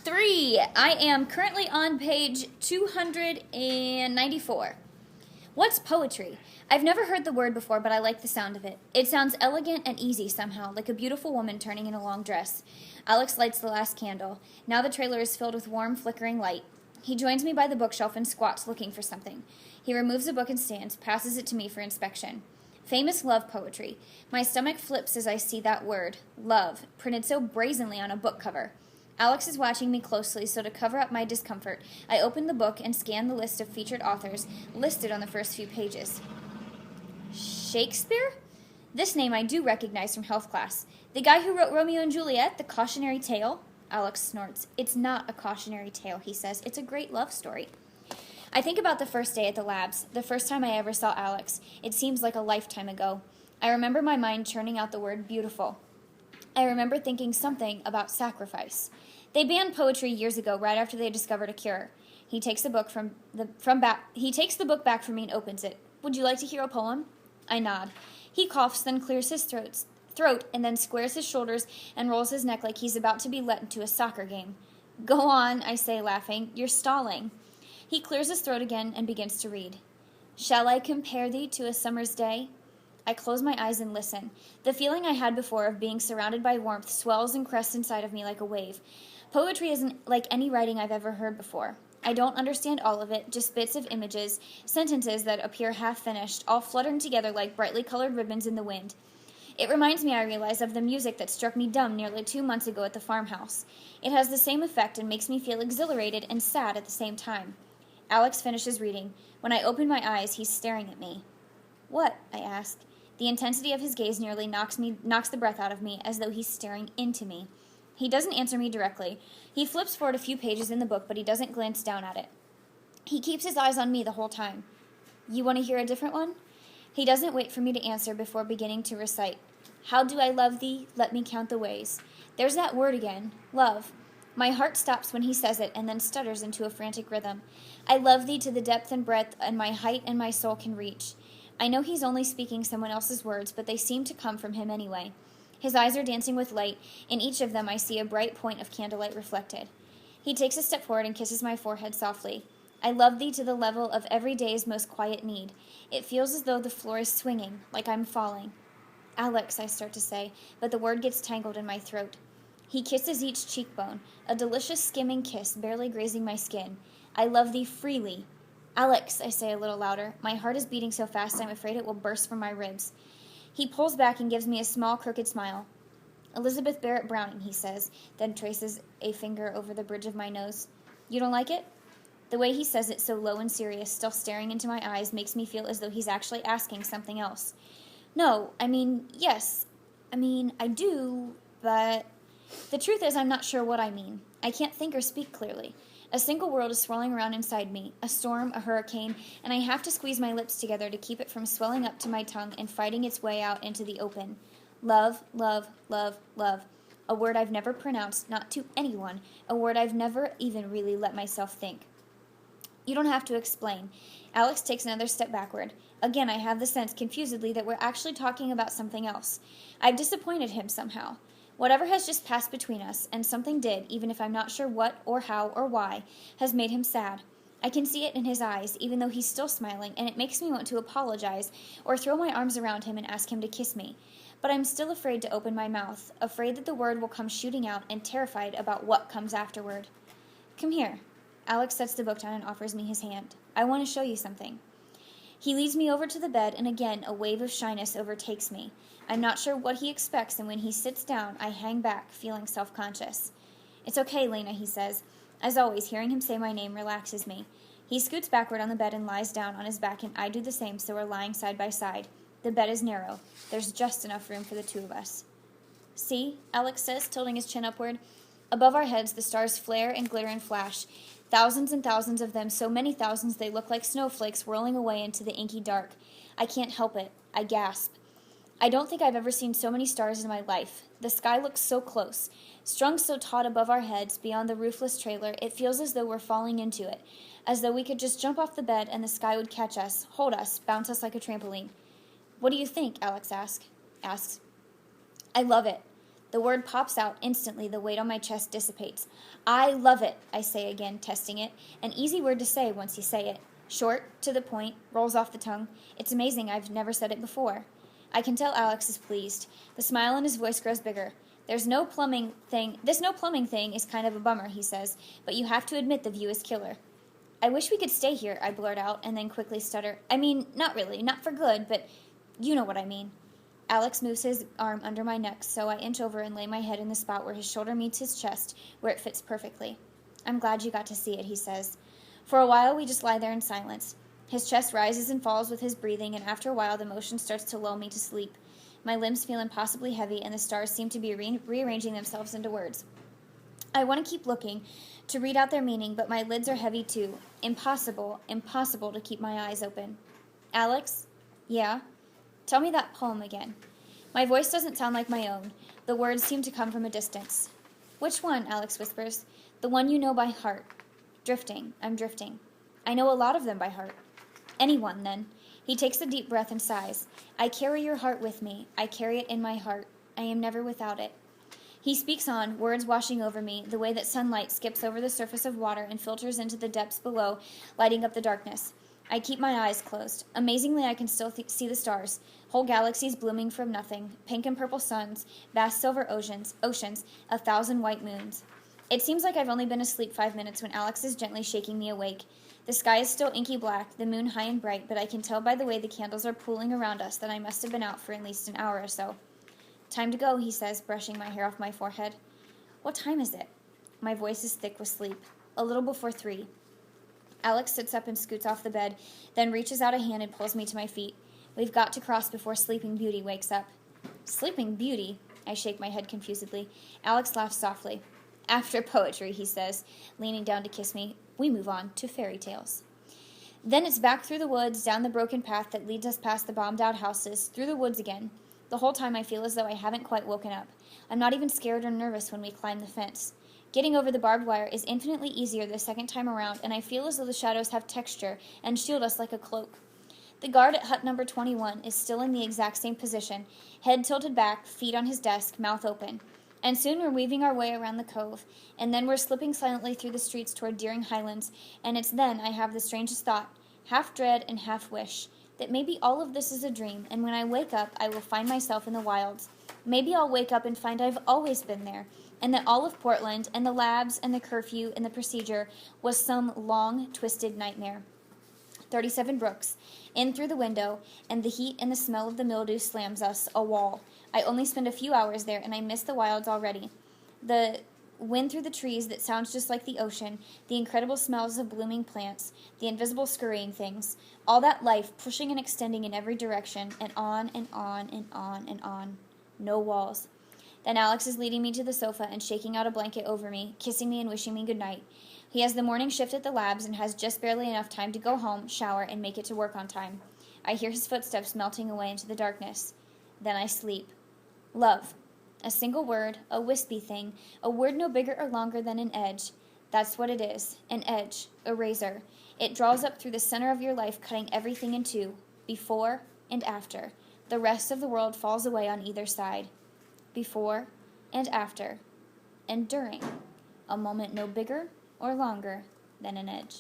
3. I am currently on page 294. What's poetry? I've never heard the word before, but I like the sound of it. It sounds elegant and easy somehow, like a beautiful woman turning in a long dress. Alex lights the last candle. Now the trailer is filled with warm, flickering light. He joins me by the bookshelf and squats looking for something. He removes a book and stands, passes it to me for inspection. Famous love poetry. My stomach flips as I see that word, love, printed so brazenly on a book cover. Alex is watching me closely, so to cover up my discomfort, I open the book and scan the list of featured authors listed on the first few pages. Shakespeare? This name I do recognize from health class. The guy who wrote Romeo and Juliet, the cautionary tale? Alex snorts. It's not a cautionary tale, he says. It's a great love story. I think about the first day at the labs, the first time I ever saw Alex. It seems like a lifetime ago. I remember my mind churning out the word beautiful. I remember thinking something about sacrifice. They banned poetry years ago, right after they discovered a cure. He takes the book back from me and opens it. Would you like to hear a poem? I nod. He coughs, then clears his throat, and then squares his shoulders and rolls his neck like he's about to be let into a soccer game. Go on, I say, laughing. You're stalling. He clears his throat again and begins to read. Shall I compare thee to a summer's day? I close my eyes and listen. The feeling I had before of being surrounded by warmth swells and crests inside of me like a wave. Poetry isn't like any writing I've ever heard before. I don't understand all of it, just bits of images, sentences that appear half-finished, all fluttering together like brightly colored ribbons in the wind. It reminds me, I realize, of the music that struck me dumb nearly 2 months ago at the farmhouse. It has the same effect and makes me feel exhilarated and sad at the same time. Alex finishes reading. When I open my eyes, he's staring at me. What? I ask. The intensity of his gaze nearly knocks the breath out of me, as though he's staring into me. He doesn't answer me directly. He flips forward a few pages in the book, but he doesn't glance down at it. He keeps his eyes on me the whole time. You want to hear a different one? He doesn't wait for me to answer before beginning to recite. How do I love thee? Let me count the ways. There's that word again, love. My heart stops when he says it and then stutters into a frantic rhythm. I love thee to the depth and breadth and my height and my soul can reach. I know he's only speaking someone else's words, but they seem to come from him anyway. His eyes are dancing with light. In each of them I see a bright point of candlelight reflected. He takes a step forward and kisses my forehead softly. I love thee to the level of every day's most quiet need. It feels as though the floor is swinging, like I'm falling. Alex, I start to say, but the word gets tangled in my throat. He kisses each cheekbone, a delicious skimming kiss barely grazing my skin. I love thee freely. Alex, I say a little louder. My heart is beating so fast I'm afraid it will burst from my ribs. He pulls back and gives me a small, crooked smile. Elizabeth Barrett Browning, he says, then traces a finger over the bridge of my nose. You don't like it? The way he says it, so low and serious, still staring into my eyes, makes me feel as though he's actually asking something else. No, yes. I do, but... The truth is, I'm not sure what I mean. I can't think or speak clearly. A single world is swirling around inside me, a storm, a hurricane, and I have to squeeze my lips together to keep it from swelling up to my tongue and fighting its way out into the open. Love, love, love, love. A word I've never pronounced, not to anyone, a word I've never even really let myself think. You don't have to explain. Alex takes another step backward. Again, I have the sense, confusedly, that we're actually talking about something else. I've disappointed him somehow. Whatever has just passed between us, and something did, even if I'm not sure what or how or why, has made him sad. I can see it in his eyes, even though he's still smiling, and it makes me want to apologize or throw my arms around him and ask him to kiss me. But I'm still afraid to open my mouth, afraid that the word will come shooting out, and terrified about what comes afterward. Come here. Alex sets the book down and offers me his hand. I want to show you something. He leads me over to the bed, and again a wave of shyness overtakes me. I'm not sure what he expects, and when he sits down, I hang back, feeling self-conscious. It's okay, Lena, he says. As always, hearing him say my name relaxes me. He scoots backward on the bed and lies down on his back, and I do the same, so we're lying side by side. The bed is narrow. There's just enough room for the two of us. See, Alex says, tilting his chin upward. Above our heads, the stars flare and glitter and flash. Thousands and thousands of them, so many thousands they look like snowflakes whirling away into the inky dark. I can't help it. I gasp. I don't think I've ever seen so many stars in my life. The sky looks so close. Strung so taut above our heads, beyond the roofless trailer, it feels as though we're falling into it, as though we could just jump off the bed and the sky would catch us, hold us, bounce us like a trampoline. What do you think? Alex asks. I love it. The word pops out. Instantly, the weight on my chest dissipates. I love it, I say again, testing it. An easy word to say once you say it. Short, to the point, rolls off the tongue. It's amazing, I've never said it before. I can tell Alex is pleased. The smile in his voice grows bigger. This no plumbing thing is kind of a bummer, he says, but you have to admit the view is killer. I wish we could stay here, I blurt out, and then quickly stutter. I mean, not really, not for good, but you know what I mean. Alex moves his arm under my neck, so I inch over and lay my head in the spot where his shoulder meets his chest, where it fits perfectly. I'm glad you got to see it, he says. For a while, we just lie there in silence. His chest rises and falls with his breathing, and after a while, the motion starts to lull me to sleep. My limbs feel impossibly heavy, and the stars seem to be rearranging themselves into words. I want to keep looking, to read out their meaning, but my lids are heavy too. Impossible to keep my eyes open. Alex? Yeah? Tell me that poem again. My voice doesn't sound like my own. The words seem to come from a distance. Which one? Alex whispers. The one you know by heart. Drifting. I'm drifting. I know a lot of them by heart. Anyone, then. He takes a deep breath and sighs. I carry your heart with me. I carry it in my heart. I am never without it. He speaks on, words washing over me, the way that sunlight skips over the surface of water and filters into the depths below, lighting up the darkness. I keep my eyes closed. Amazingly, I can still see the stars, whole galaxies blooming from nothing, pink and purple suns, vast silver oceans, 1,000 white moons. It seems like I've only been asleep 5 minutes when Alex is gently shaking me awake. The sky is still inky black, the moon high and bright, but I can tell by the way the candles are pooling around us that I must have been out for at least an hour or so. Time to go, he says, brushing my hair off my forehead. What time is it? My voice is thick with sleep. A little before 3. Alex sits up and scoots off the bed, then reaches out a hand and pulls me to my feet. We've got to cross before Sleeping Beauty wakes up. Sleeping Beauty? I shake my head confusedly. Alex laughs softly. After poetry, he says, leaning down to kiss me. We move on to fairy tales. Then it's back through the woods, down the broken path that leads us past the bombed-out houses, through the woods again. The whole time I feel as though I haven't quite woken up. I'm not even scared or nervous when we climb the fence. Getting over the barbed wire is infinitely easier the second time around, and I feel as though the shadows have texture and shield us like a cloak. The guard at hut number 21 is still in the exact same position, head tilted back, feet on his desk, mouth open. And soon we're weaving our way around the cove, and then we're slipping silently through the streets toward Deering Highlands, and it's then I have the strangest thought, half dread and half wish, that maybe all of this is a dream, and when I wake up, I will find myself in the wilds. Maybe I'll wake up and find I've always been there, and that all of Portland, and the labs, and the curfew, and the procedure was some long, twisted nightmare. 37 Brooks, in through the window, and the heat and the smell of the mildew slams us, a wall. I only spend a few hours there, and I miss the wilds already. The wind through the trees that sounds just like the ocean, the incredible smells of blooming plants, the invisible scurrying things, all that life pushing and extending in every direction, and on and on and on and on. No walls. Then Alex is leading me to the sofa and shaking out a blanket over me, kissing me and wishing me good night. He has the morning shift at the labs and has just barely enough time to go home, shower, and make it to work on time. I hear his footsteps melting away into the darkness. Then I sleep. Love. A single word, a wispy thing, a word no bigger or longer than an edge. That's what it is, an edge, a razor. It draws up through the center of your life, cutting everything in two, before and after. The rest of the world falls away on either side. Before and after, and during, a moment no bigger or longer than an edge.